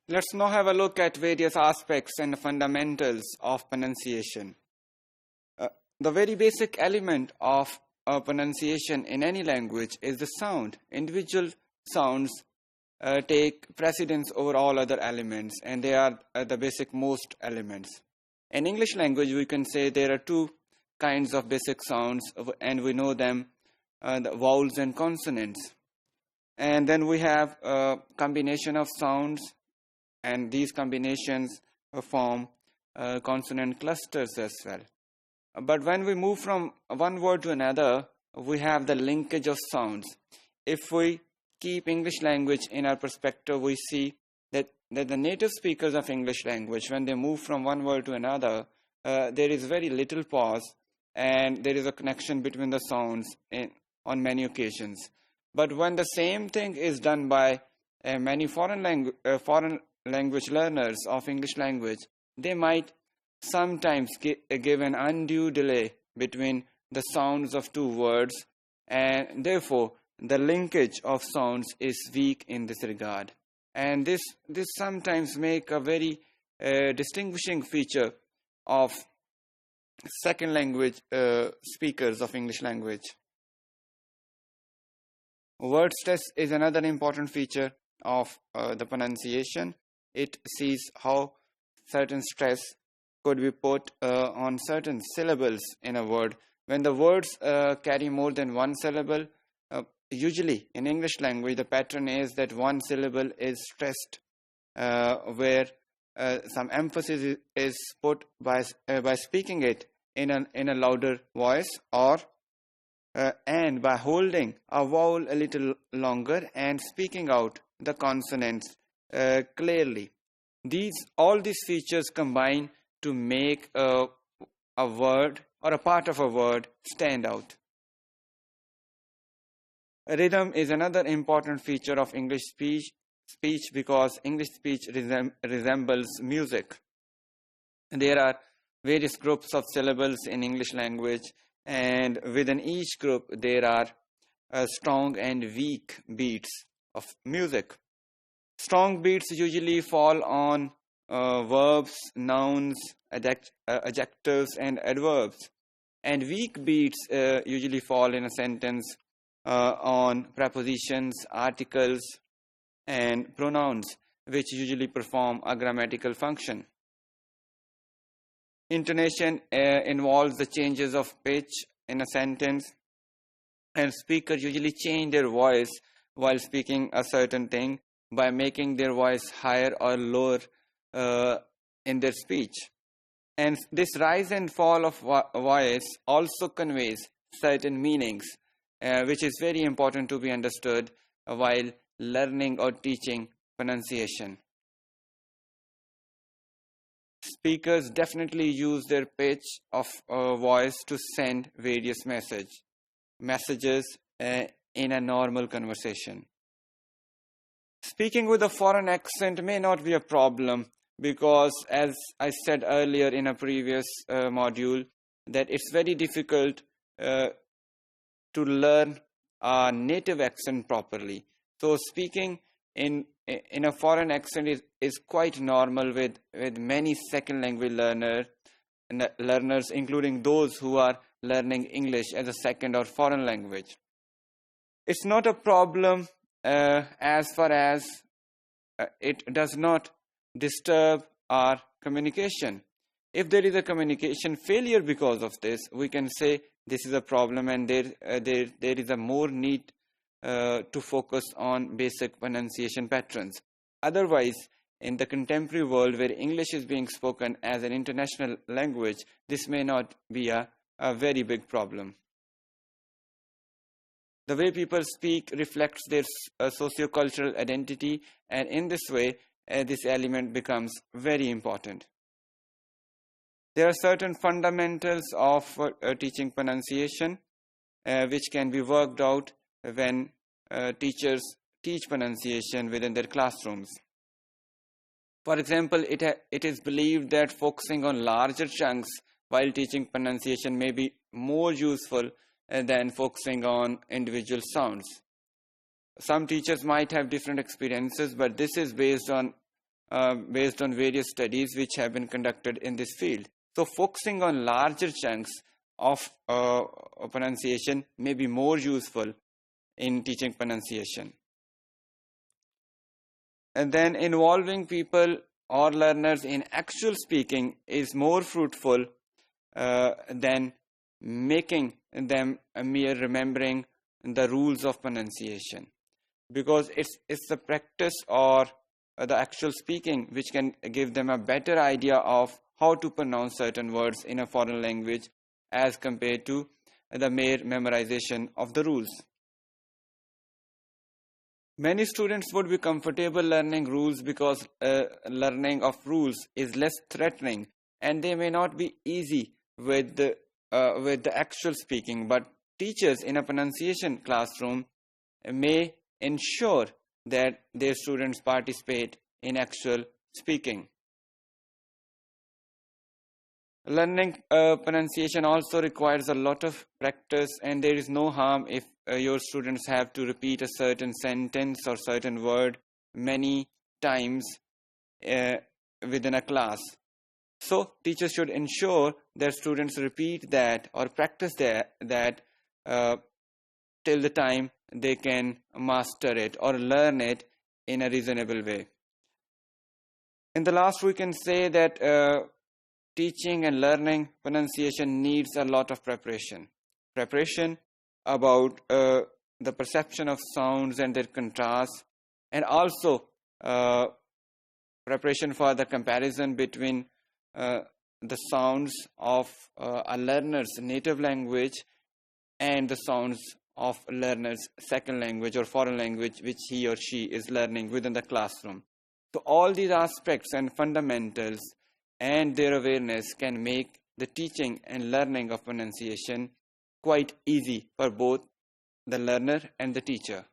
Let's now have a look at various aspects and fundamentals of pronunciation. The very basic element of pronunciation in any language is the sound. Individual sounds take precedence over all other elements, and they are the basic most elements. In English language, we can say there are two kinds of basic sounds, and we know them, the vowels and consonants. And then we have a combination of sounds, and these combinations form consonant clusters as well. But when we move from one word to another, we have the linkage of sounds. If we keep English language in our perspective, we see that the native speakers of English language, when they move from one word to another, there is very little pause, and there is a connection between the sounds on many occasions. But when the same thing is done by many foreign language learners of English language, they might sometimes give an undue delay between the sounds of two words, and therefore the linkage of sounds is weak in this regard. And this sometimes make a very distinguishing feature of second language speakers of English language. Word stress is another important feature of the pronunciation. It sees how certain stress could be put on certain syllables in a word. When the words carry more than one syllable, usually in English language, the pattern is that one syllable is stressed, where some emphasis is put by speaking it in a louder voice, or and by holding a vowel a little longer and speaking out the consonants clearly. All these features combine to make a word or a part of a word stand out. Rhythm is another important feature of English speech because English speech resembles music. There are various groups of syllables in English language, and within each group there are strong and weak beats of music. Strong beats usually fall on verbs, nouns, adjectives, and adverbs. And weak beats usually fall in a sentence on prepositions, articles, and pronouns, which usually perform a grammatical function. Intonation involves the changes of pitch in a sentence, and speakers usually change their voice while speaking a certain thing by making their voice higher or lower in their speech. And this rise and fall of voice also conveys certain meanings, which is very important to be understood while learning or teaching pronunciation. Speakers definitely use their pitch of voice to send various messages in a normal conversation. Speaking with a foreign accent may not be a problem because, as I said earlier in a previous module, that it's very difficult to learn a native accent properly. So speaking in a foreign accent is quite normal with many second language learners, including those who are learning English as a second or foreign language. It's not a problem as far as it does not disturb our communication. If there is a communication failure because of this, we can say this is a problem, and there is a more need to focus on basic pronunciation patterns. Otherwise, in the contemporary world where English is being spoken as an international language, this may not be a very big problem. The way people speak reflects their socio-cultural identity, and in this way, this element becomes very important. There are certain fundamentals of teaching pronunciation which can be worked out when teachers teach pronunciation within their classrooms. For example, it is believed that focusing on larger chunks while teaching pronunciation may be more useful than focusing on individual sounds. Some teachers might have different experiences, but this is based on based on various studies which have been conducted in this field. So focusing on larger chunks of pronunciation may be more useful in teaching pronunciation. And then involving people or learners in actual speaking is more fruitful than making them a mere remembering the rules of pronunciation, because it's the practice or the actual speaking which can give them a better idea of how to pronounce certain words in a foreign language as compared to the mere memorization of the rules. Many students would be comfortable learning rules because learning of rules is less threatening, and they may not be easy with the actual speaking, but teachers in a pronunciation classroom may ensure that their students participate in actual speaking. Learning pronunciation also requires a lot of practice, and there is no harm if your students have to repeat a certain sentence or certain word many times within a class. So teachers should ensure that students repeat that or practice that till the time they can master it or learn it in a reasonable way. In the last, we can say that teaching and learning pronunciation needs a lot of preparation. Preparation about the perception of sounds and their contrast, and also preparation for the comparison between the sounds of a learner's native language and the sounds of a learner's second language or foreign language which he or she is learning within the classroom. So all these aspects and fundamentals and their awareness can make the teaching and learning of pronunciation quite easy for both the learner and the teacher.